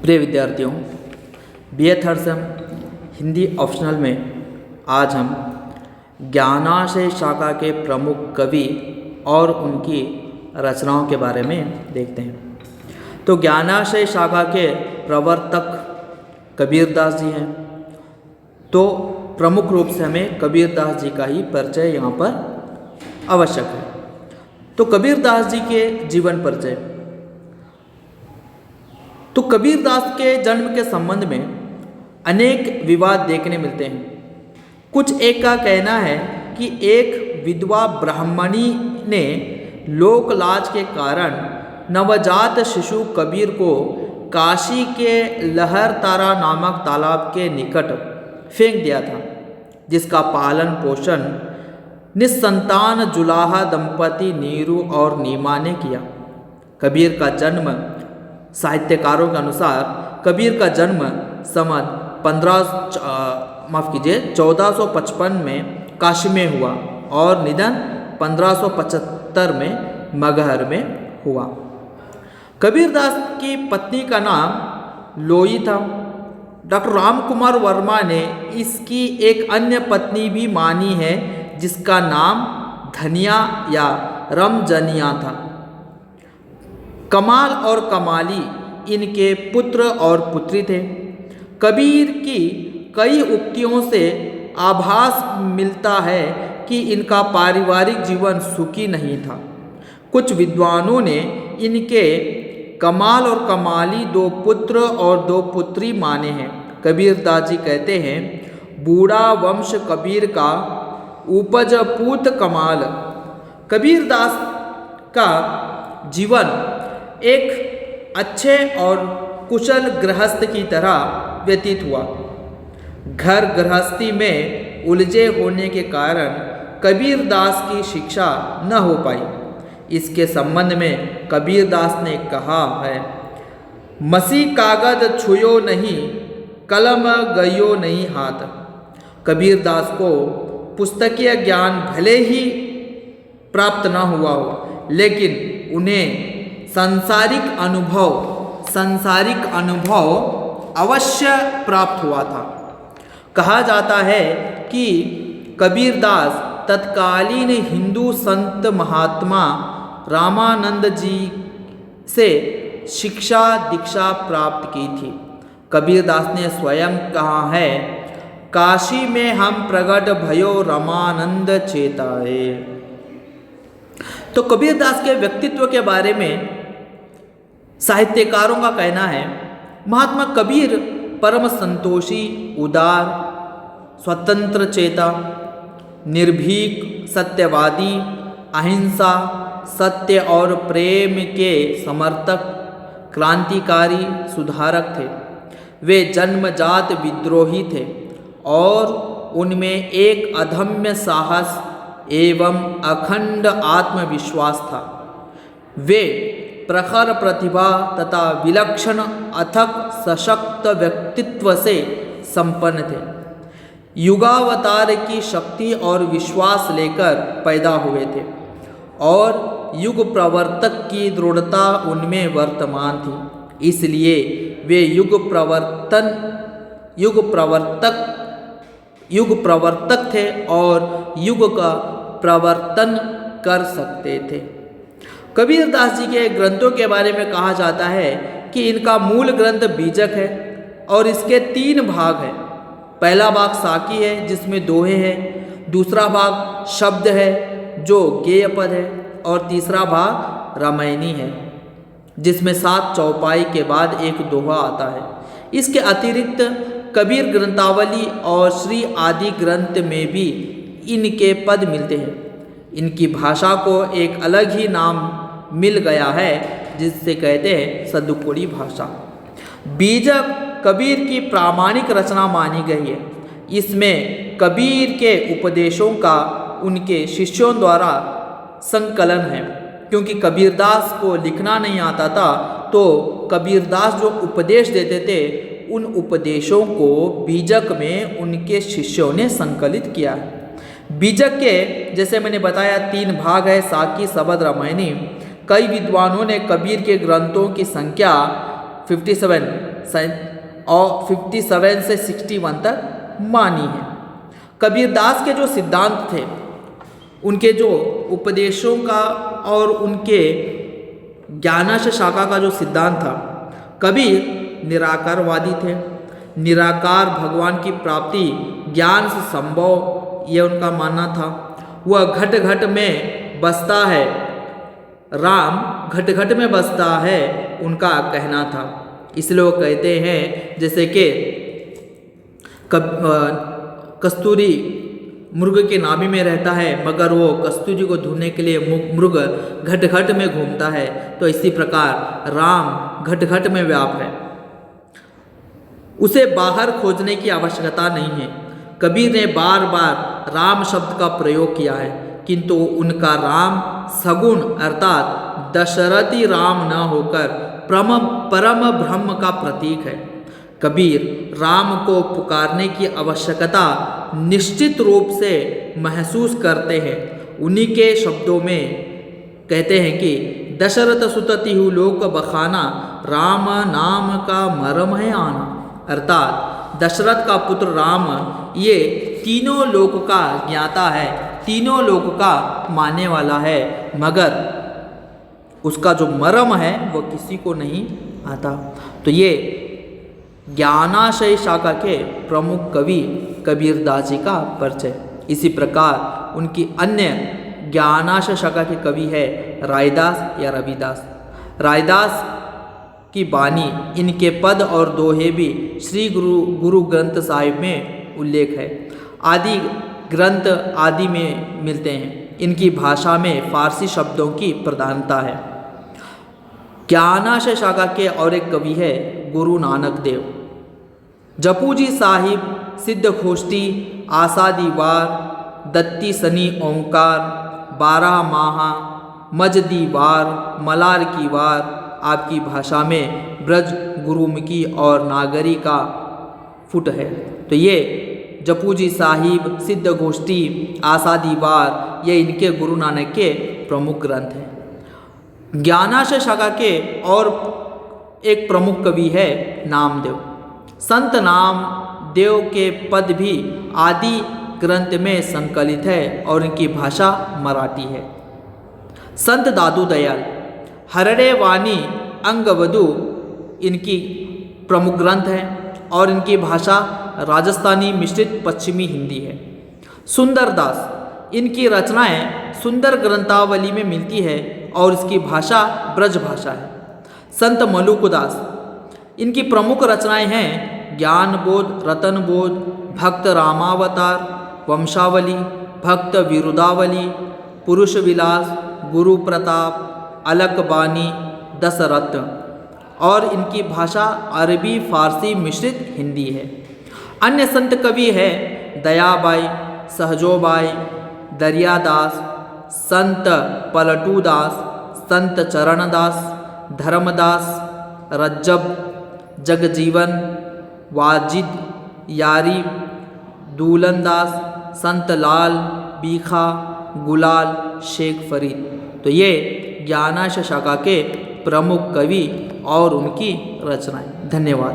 प्रिय विद्यार्थियों, बी ए third same Hindi optional में आज हम ज्ञानाशय शाखा के प्रमुख कवि और उनकी रचनाओं के बारे में देखते हैं। तो ज्ञानाशय शाखा के प्रवर्तक कबीरदास जी हैं। तो प्रमुख रूप से हमें कबीरदास जी का ही परिचय यहाँ पर आवश्यक है। तो कबीरदास जी के जीवन परिचय। तो कबीरदास के जन्म के संबंध में अनेक विवाद देखने मिलते हैं। कुछ एक का कहना है कि एक विधवा ब्राह्मणी ने लोक लाज के कारण नवजात शिशु कबीर को काशी के लहरतारा नामक तालाब के निकट फेंक दिया था, जिसका पालन पोषण निस्संतान जुलाहा दंपति नीरू और नीमा ने किया। कबीर का जन्म, साहित्यकारों के अनुसार कबीर का जन्म सन 1455 में काशी में हुआ और निधन 1575 में मगहर में हुआ। कबीरदास की पत्नी का नाम लोई था। डॉक्टर रामकुमार वर्मा ने इसकी एक अन्य पत्नी भी मानी है, जिसका नाम धनिया या रमजनिया था। कमाल और कमाली इनके पुत्र और पुत्री थे। कबीर की कई उक्तियों से आभास मिलता है कि इनका पारिवारिक जीवन सुखी नहीं था। कुछ विद्वानों ने इनके कमाल और कमाली 2 पुत्र और 2 पुत्री माने हैं। कबीरदास जी कहते हैं, बूढ़ा वंश कबीर का उपज पूत कमाल। कबीरदास का जीवन एक अच्छे और कुशल गृहस्थ की तरह व्यतीत हुआ। घर गृहस्थी में उलझे होने के कारण कबीरदास की शिक्षा न हो पाई। इसके संबंध में कबीरदास ने कहा है, मसी कागज छुयो नहीं, कलम गयो नहीं हाथ। कबीरदास को पुस्तकीय ज्ञान भले ही प्राप्त न हुआ हो, लेकिन उन्हें सांसारिक अनुभव अवश्य प्राप्त हुआ था। कहा जाता है कि कबीरदास तत्कालीन हिंदू संत महात्मा रामानंद जी से शिक्षा दीक्षा प्राप्त की थी। कबीरदास ने स्वयं कहा है, काशी में हम प्रगट भयो रामानंद चेताए। तो कबीरदास के व्यक्तित्व के बारे में साहित्यकारों का कहना है, महात्मा कबीर परम संतोषी, उदार, स्वतंत्र चेता, निर्भीक, सत्यवादी, अहिंसा, सत्य और प्रेम के समर्थक, क्रांतिकारी, सुधारक थे। वे जन्मजात विद्रोही थे और उनमें एक अदम्य साहस एवं अखंड आत्मविश्वास था। वे प्रखर प्रतिभा तथा विलक्षण अथक सशक्त व्यक्तित्व से संपन्न थे। युगावतार की शक्ति और विश्वास लेकर पैदा हुए थे और युग प्रवर्तक की दृढ़ता उनमें वर्तमान थी। इसलिए वे युग प्रवर्तक थे और युग का प्रवर्तन कर सकते थे। कबीरदास जी के ग्रंथों के बारे में कहा जाता है कि इनका मूल ग्रंथ बीजक है और इसके 3 भाग हैं। पहला भाग साकी है, जिसमें दोहे हैं। दूसरा भाग शब्द है, जो गेय पद है, और तीसरा भाग रामायणी है, जिसमें 7 चौपाई के बाद एक दोहा आता है। इसके अतिरिक्त कबीर ग्रंथावली और श्री आदि ग्रंथ में भी इनके पद मिलते हैं। इनकी भाषा को एक अलग ही नाम मिल गया है, जिससे कहते हैं सदुकुड़ी भाषा। बीजक कबीर की प्रामाणिक रचना मानी गई है। इसमें कबीर के उपदेशों का उनके शिष्यों द्वारा संकलन है। क्योंकि कबीरदास को लिखना नहीं आता था, तो कबीरदास जो उपदेश देते थे, उन उपदेशों को बीजक में उनके शिष्यों ने संकलित किया है। बीजक के, जैसे मैंने बताया, 3 भाग है, साकी, शबद, रामायणी। कई विद्वानों ने कबीर के ग्रंथों की संख्या 57 से 61 तक मानी है। कबीरदास के जो सिद्धांत थे, उनके जो उपदेशों का और उनके ज्ञानाश शाखा का जो सिद्धांत था, कबीर निराकारवादी थे। निराकार भगवान की प्राप्ति ज्ञान से संभव, ये उनका मानना था। वह घट घट में बसता है, राम घट घट में बसता है, उनका कहना था। इसलिए वो कहते हैं जैसे कि कस्तूरी मृग के नाभि में रहता है, मगर वो कस्तूरी को ढूंढने के लिए मृग घट घट में घूमता है, तो इसी प्रकार राम घट घट में व्याप है, उसे बाहर खोजने की आवश्यकता नहीं है। कबीर ने बार बार राम शब्द का प्रयोग किया है, किंतु उनका राम सगुण अर्थात दशरथी राम न होकर परम ब्रह्म का प्रतीक है। कबीर राम को पुकारने की आवश्यकता निश्चित रूप से महसूस करते हैं। उन्हीं के शब्दों में कहते हैं कि दशरथ सुत तिहु लोक बखाना, राम नाम का मरम है आना। अर्थात दशरथ का पुत्र राम ये तीनों लोक का ज्ञाता है, तीनों लोक का मानने वाला है, मगर उसका जो मरम है वो किसी को नहीं आता। तो ये ज्ञानाशय शाखा के प्रमुख कवि कबीरदास जी का परिचय। इसी प्रकार उनकी अन्य ज्ञानाशय शाखा के कवि है रायदास या रविदास। रायदास की बानी, इनके पद और दोहे भी श्री गुरु ग्रंथ साहिब में उल्लेख है। आदि ग्रंथ आदि में मिलते हैं। इनकी भाषा में फारसी शब्दों की प्रधानता है। ज्ञानाशय शाखा के और एक कवि है गुरु नानक देव। जपूजी साहिब, सिद्ध खोष्टी, आसादी वार, दत्ती सनी ओंकार, 12 माहा, मजदी वार, मलार की वार, आपकी भाषा में ब्रज, गुरुमुखी और नागरी का फुट है। तो ये जपूजी साहिब, सिद्ध गोष्ठी, आसादी वार, ये इनके गुरु नानक के प्रमुख ग्रंथ हैं। ज्ञानाशय शाखा के और एक प्रमुख कवि है नामदेव। संत नामदेव के पद भी आदि ग्रंथ में संकलित है और इनकी भाषा मराठी है। संत दादू दयाल, हरड़े वाणी अंगवधु इनकी प्रमुख ग्रंथ है और इनकी भाषा राजस्थानी मिश्रित पश्चिमी हिंदी है। सुंदरदास, इनकी रचनाएं सुंदर ग्रंथावली में मिलती है और इसकी भाषा ब्रज भाषा है। संत मलुकदास, इनकी प्रमुख रचनाएं हैं ज्ञान बोध, रतन बोध, भक्त रामावतार, वंशावली, भक्त विरुदावली, पुरुष विलास, गुरु प्रताप, अलक बानी, दशरत्न, और इनकी भाषा अरबी फारसी मिश्रित हिंदी है। अन्य संत कवि है दयाबाई, सहजोबाई, दरियादास, संत पलटूदास, संत चरणदास, धर्मदास, रज्जब, जगजीवन, वाजिद यारी, दूलनदास, संत लाल, बीखा, गुलाल, शेख फरीद। तो ये ज्ञानाशय शाखा के प्रमुख कवि और उनकी रचनाएं। धन्यवाद।